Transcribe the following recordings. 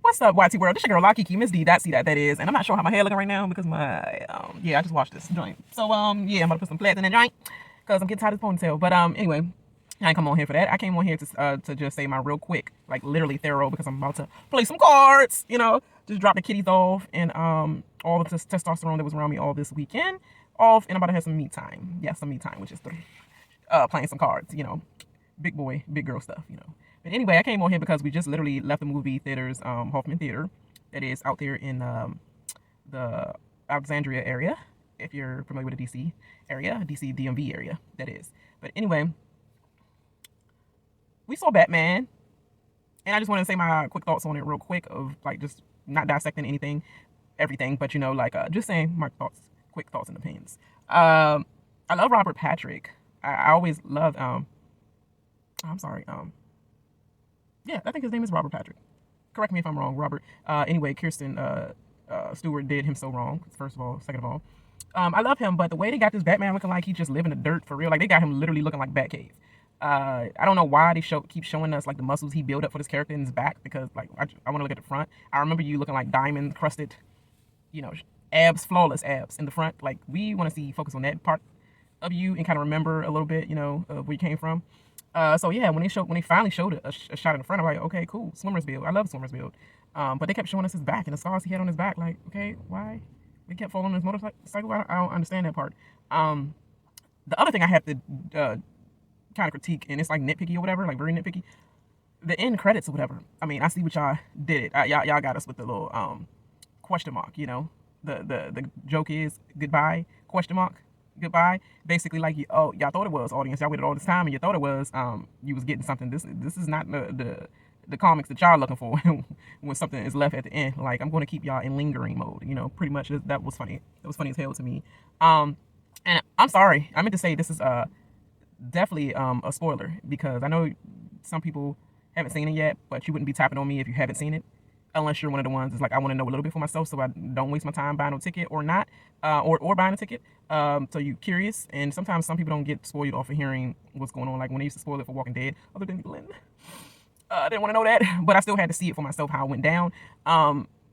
What's up, YT World? This your girl, La Kiki, Miss D. See that is. And I'm not sure how my hair looking right now because my, yeah, I just washed this joint. So, yeah, I'm about to put some plaits in that joint because I'm getting tired of this ponytail. But, anyway, I ain't come on here for that. I came on here to just say my real quick, like literally thorough, because I'm about to play some cards, just drop the kitties off and, all the testosterone that was around me all this weekend off, and I'm about to have some me time. Yeah, some me time, which is playing some cards, big boy, big girl stuff. But anyway, I came on here because we just literally left the movie theaters, Hoffman Theater, that is out there in the Alexandria area, if you're familiar with the DC area, DC DMV area, that is. But anyway, we saw Batman, and I just want to say my quick thoughts on it real quick of like just not dissecting anything, everything, but just saying my thoughts, quick thoughts and opinions. I love Robert Patrick. I always loved, I'm sorry, yeah, I think his name is Robert Patrick. Correct me if I'm wrong, Robert. Anyway, Kirsten Stewart did him so wrong, first of all. Second of all, I love him, but the way they got this Batman looking like he just live in the dirt for real, like they got him literally looking like Batcave. I don't know why they keep showing us like the muscles he built up for this character in his back, because like I want to look at the front. I remember you looking like diamond crusted, you know, abs, flawless abs in the front. Like we want to see focus on that part of you and kind of remember a little bit, of where you came from. So yeah, when they finally showed a shot in the front, I'm like, okay, cool, swimmer's build. I love swimmer's build. But they kept showing us his back and the scars he had on his back. Like, okay, why? They kept following his motorcycle. I don't understand that part. The other thing I have to kind of critique, and it's like nitpicky or whatever, like very nitpicky, the end credits or whatever. I mean, I see what y'all did. Y'all got us with the little question mark. The joke is goodbye question mark goodbye. Basically, like y'all thought it was, audience. Y'all waited all this time and you thought it was you was getting something. This is not the comics that y'all looking for when something is left at the end. Like I'm going to keep y'all in lingering mode. Pretty much that was funny. That was funny as hell to me. And I'm sorry. I meant to say this is definitely a spoiler, because I know some people haven't seen it yet, but you wouldn't be tapping on me if you haven't seen it, unless you're one of the ones that's like, I want to know a little bit for myself, so I don't waste my time buying a ticket or not, or buying a ticket. So you curious, and sometimes some people don't get spoiled off of hearing what's going on. Like when they used to spoil it for Walking Dead, other than Glenn, I didn't want to know that, but I still had to see it for myself how it went down.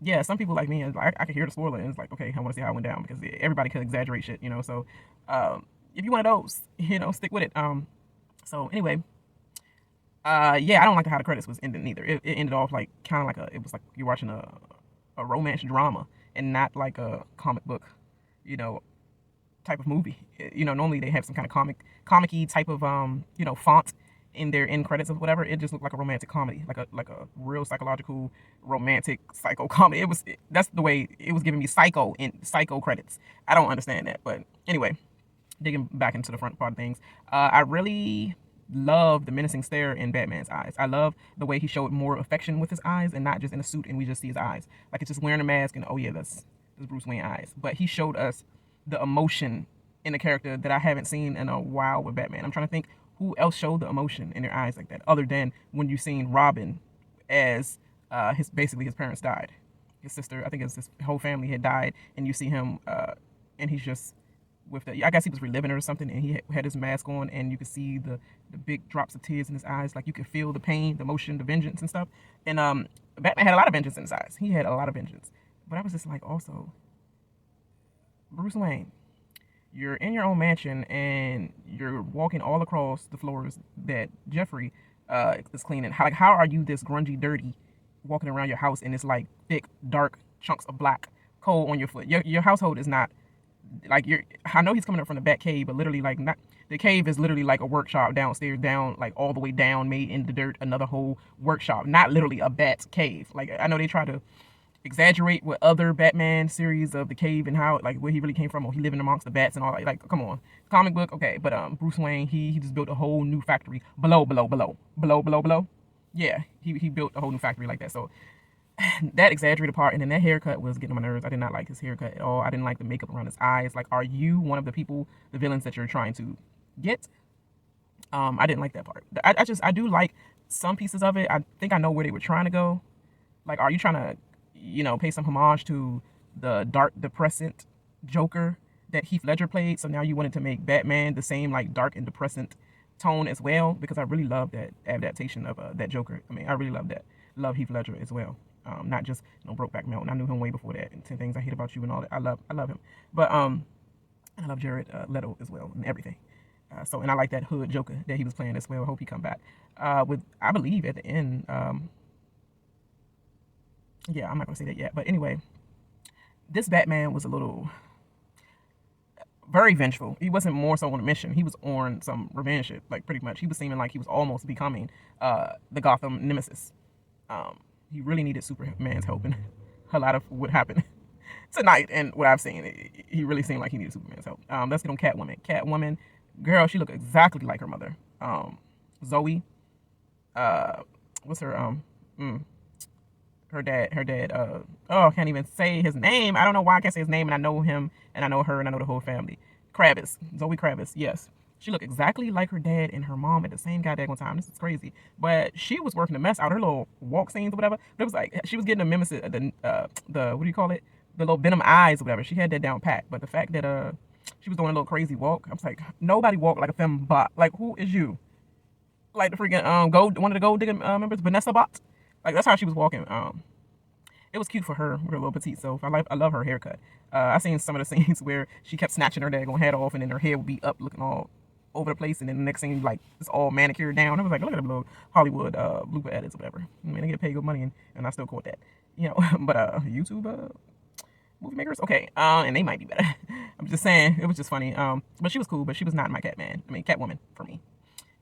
Yeah, some people like me, I could hear the spoiler, and it's like, okay, I want to see how it went down, because everybody could exaggerate shit. So if you one of those, stick with it. So anyway, yeah, I don't like how the credits was ending either. It ended off like kind of like it was like you're watching a romance drama and not like a comic book, you know, type of movie. Normally they have some kind of comic-y type of font in their end credits or whatever. It just looked like a romantic comedy, like a real psychological romantic psycho comedy. That's the way it was giving me psycho credits. I don't understand that, but anyway, digging back into the front part of things, I really love the menacing stare in Batman's eyes. I love the way he showed more affection with his eyes and not just in a suit and we just see his eyes. Like it's just wearing a mask and, oh yeah, that's Bruce Wayne eyes. But he showed us the emotion in the character that I haven't seen in a while with Batman. I'm trying to think who else showed the emotion in their eyes like that, other than when you seen Robin as basically his parents died. His sister, I think his whole family had died, and you see him and he's just with I guess he was reliving it or something, and he had his mask on, and you could see the big drops of tears in his eyes. Like you could feel the pain, the emotion, the vengeance and stuff. And Batman had a lot of vengeance in his eyes. He had a lot of vengeance. But I was just like, also, Bruce Wayne, you're in your own mansion and you're walking all across the floors that Jeffrey is cleaning. How are you this grungy, dirty, walking around your house and it's like thick, dark chunks of black coal on your foot? Your household is not like I know he's coming up from the back cave, but literally like not the cave is literally like a workshop downstairs, down like all the way down, made in the dirt, another whole workshop, not literally a bat cave. Like I know they try to exaggerate with other Batman series of the cave and how like where he really came from, or he living amongst the bats and all that. Like come on, comic book, okay, but Bruce Wayne, he just built a whole new factory below. Yeah, he built a whole new factory like that. So that exaggerated part, and then that haircut was getting on my nerves. I did not like his haircut at all. I didn't like the makeup around his eyes. Like, are you one of the people, the villains that you're trying to get? I didn't like that part. I do like some pieces of it. I think I know where they were trying to go. Like, are you trying to, pay some homage to the dark, depressant Joker that Heath Ledger played? So now you wanted to make Batman the same, like, dark and depressant tone as well? Because I really love that adaptation of that Joker. I mean, I really love that. Love Heath Ledger as well. not just Brokeback Mountain. I knew him way before that, and 10 Things I Hate About You and all that. I love him, but and I love Jared Leto as well and everything. And I like that hood Joker that he was playing as well. I hope he come back. With I believe at the end, yeah, I'm not gonna say that yet, but anyway, this Batman was a little very vengeful. He wasn't more so on a mission. He was on some revenge shit, like pretty much. He was seeming like he was almost becoming the Gotham nemesis. He really needed Superman's help, and a lot of what happened tonight and what I've seen, he really seemed like he needed Superman's help. Let's get on Catwoman. Catwoman, girl, she looked exactly like her mother. Zoe, what's her dad, oh, I can't even say his name. I don't know why I can't say his name, and I know him, and I know her, and I know the whole family. Kravitz, Zoe Kravitz, yes. She looked exactly like her dad and her mom at the same goddamn time. This is crazy. But she was working the mess out. Her little walk scenes or whatever. But it was like she was getting a mimesis, the what do you call it? The little venom eyes or whatever. She had that down pat. But the fact that she was doing a little crazy walk, I was like, nobody walked like a femme bot. Like, who is you? Like the freaking one of the gold digging members, Vanessa Bot. Like that's how she was walking. It was cute for her with her little petite self. I love her haircut. I seen some of the scenes where she kept snatching her daggone head off, and then her hair would be up, looking all over the place, and then the next thing like it's all manicured down. I was like, look at the little Hollywood blooper edits or whatever. I mean, they get paid good money, and I still quote that, But YouTube movie makers, okay, and they might be better. I'm just saying, it was just funny. But she was cool, but she was not my Catwoman for me.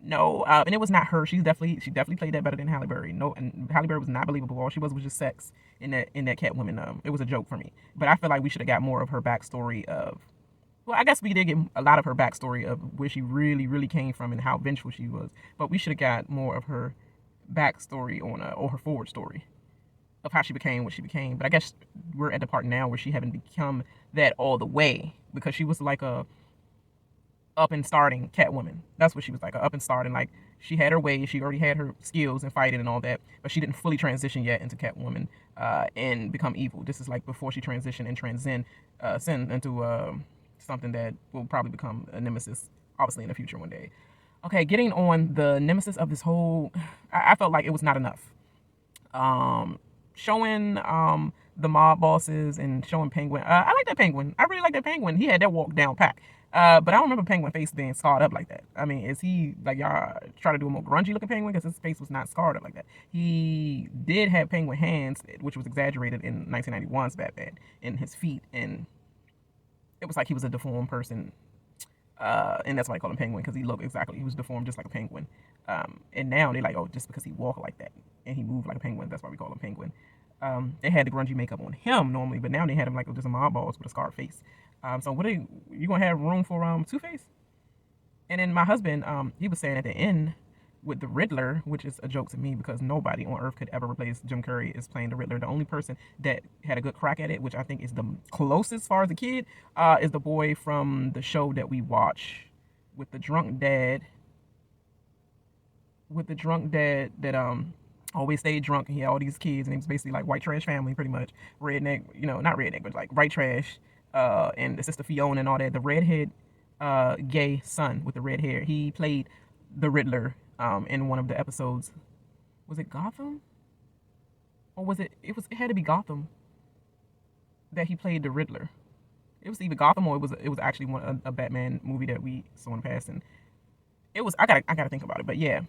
No, and it was not her. She definitely played that better than Halle Berry. No, and Halle Berry was not believable. All she was just sex in that Catwoman. It was a joke for me. But I feel like we should have got more of her backstory of. Well, I guess we did get a lot of her backstory of where she really, really came from and how vengeful she was. But we should have got more of her backstory or her forward story of how she became what she became. But I guess we're at the part now where she haven't become that all the way, because she was like a up and starting Catwoman. That's what she was like, a up and starting. Like she had her way, she already had her skills in fighting and all that, but she didn't fully transition yet into Catwoman and become evil. This is like before she transitioned and transcend into something that will probably become a nemesis, obviously in the future one day. Okay, getting on the nemesis of this whole, I felt like it was not enough. Showing the mob bosses and showing Penguin. I like that Penguin. I really like that Penguin. He had that walk down pack. But I don't remember Penguin face being scarred up like that. I mean, is he like y'all try to do a more grungy looking Penguin? Because his face was not scarred up like that. He did have Penguin hands, which was exaggerated in 1991's Batman, in his feet, and it was like he was a deformed person. And that's why I call him Penguin, because he was deformed just like a penguin. And now they're like, oh, just because he walked like that and he moved like a penguin, that's why we call him Penguin. They had the grungy makeup on him normally, but now they had him like just a mob boss with a scarred face. So what are you gonna have room for Two-Face? And then my husband, he was saying at the end with the Riddler, which is a joke to me because nobody on earth could ever replace Jim Carrey as playing the Riddler. The only person that had a good crack at it, which I think is the closest as far as a kid, is the boy from the show that we watch with the drunk dad. That always stayed drunk, and he had all these kids, and it was basically like white trash family, pretty much redneck, not redneck, but like white trash. And the sister Fiona and all that. The redhead, gay son with the red hair. He played the Riddler in one of the episodes. Was it Gotham? Or was it? It had to be Gotham that he played the Riddler. It was either Gotham or it was actually a Batman movie that we saw in the past, and it was. I gotta think about it, but yeah.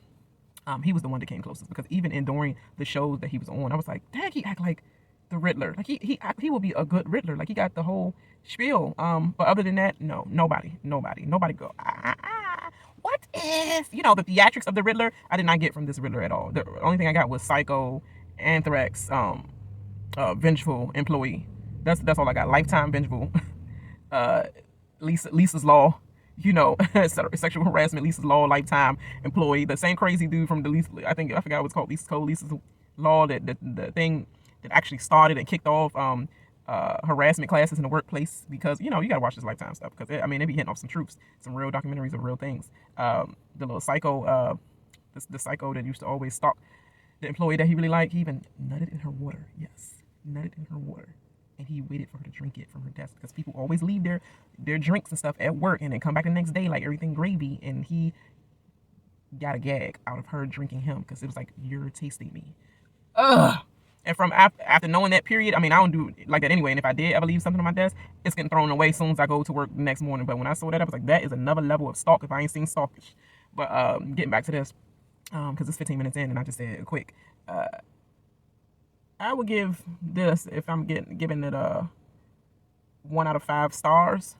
He was the one that came closest, because even during the shows that he was on, I was like, dang, he act like the Riddler. Like he will be a good Riddler. Like he got the whole spiel. But other than that, no, nobody go. What if the theatrics of the Riddler? I did not get from this Riddler at all. The only thing I got was Psycho, Anthrax, Vengeful Employee. That's all I got. Lifetime Vengeful, Lisa's Law. Sexual harassment, Lisa's Law, Lifetime Employee. The same crazy dude from the Lisa, I forgot what it's called, Lisa's Law, that the thing that actually started and kicked off harassment classes in the workplace, because you gotta watch this Lifetime stuff, because they be hitting off some truths, some real documentaries of real things. The little psycho, the psycho that used to always stalk the employee that he really liked, he even nutted in her water. Yes, nutted in her water. And he waited for her to drink it from her desk, because people always leave their drinks and stuff at work and then come back the next day like everything gravy, and he got a gag out of her drinking him, because it was like, you're tasting me. Ugh. And from after knowing that period, I mean, I don't do it like that anyway. And if I did ever leave something on my desk, it's getting thrown away as soon as I go to work the next morning. But when I saw that, I was like, that is another level of stalk if I ain't seen stalkish. But getting back to this, because it's 15 minutes in and I just said it quick. I would give this, if I'm giving it a 1 out of 5 stars,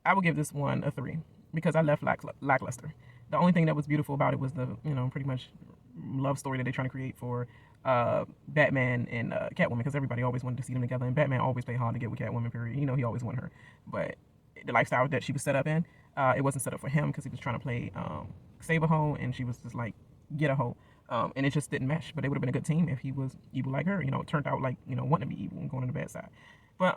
I would give this one a 3 because I left lackluster. The only thing that was beautiful about it was the, pretty much love story that they're trying to create for Batman and Catwoman, because everybody always wanted to see them together, and Batman always played hard to get with Catwoman, period. He always wanted her. But the lifestyle that she was set up in, it wasn't set up for him because he was trying to play save a hoe, and she was just like, get a hoe. And it just didn't mesh. But they would have been a good team if he was evil like her. It turned out like, wanting to be evil and going on the bad side. But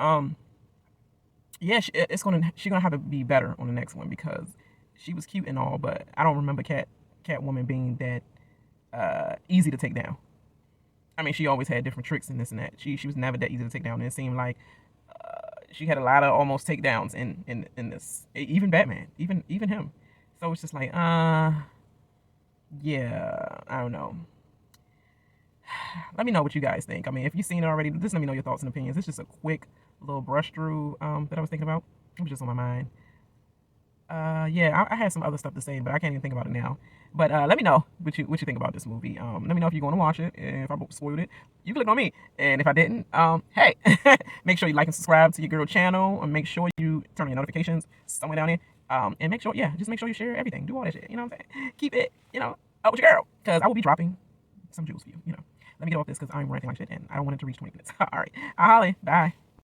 yeah, she's gonna have to be better on the next one because she was cute and all, but I don't remember Catwoman being that easy to take down. I mean, she always had different tricks and this and that. She was never that easy to take down. And it seemed like she had a lot of almost takedowns in this. Even Batman, even him. So it's just like, yeah, I don't know. Let me know what you guys think. I mean, if you've seen it already, just let me know your thoughts and opinions. It's just a quick little brush through that I was thinking about. It was just on my mind. Yeah, I had some other stuff to say, but I can't even think about it now. But let me know what you think about this movie. Let me know if you're going to watch it. And if I spoiled it, you click on me. And if I didn't, hey, make sure you like and subscribe to your girl channel, and make sure you turn on your notifications somewhere down there. And make sure, just make sure you share everything. Do all that shit. You know what I'm saying? Keep it, up with your girl, because I will be dropping some jewels for you. Let me get off this because I'm ranting like shit, and I don't want it to reach 20 minutes. All right, I'll holler. Bye.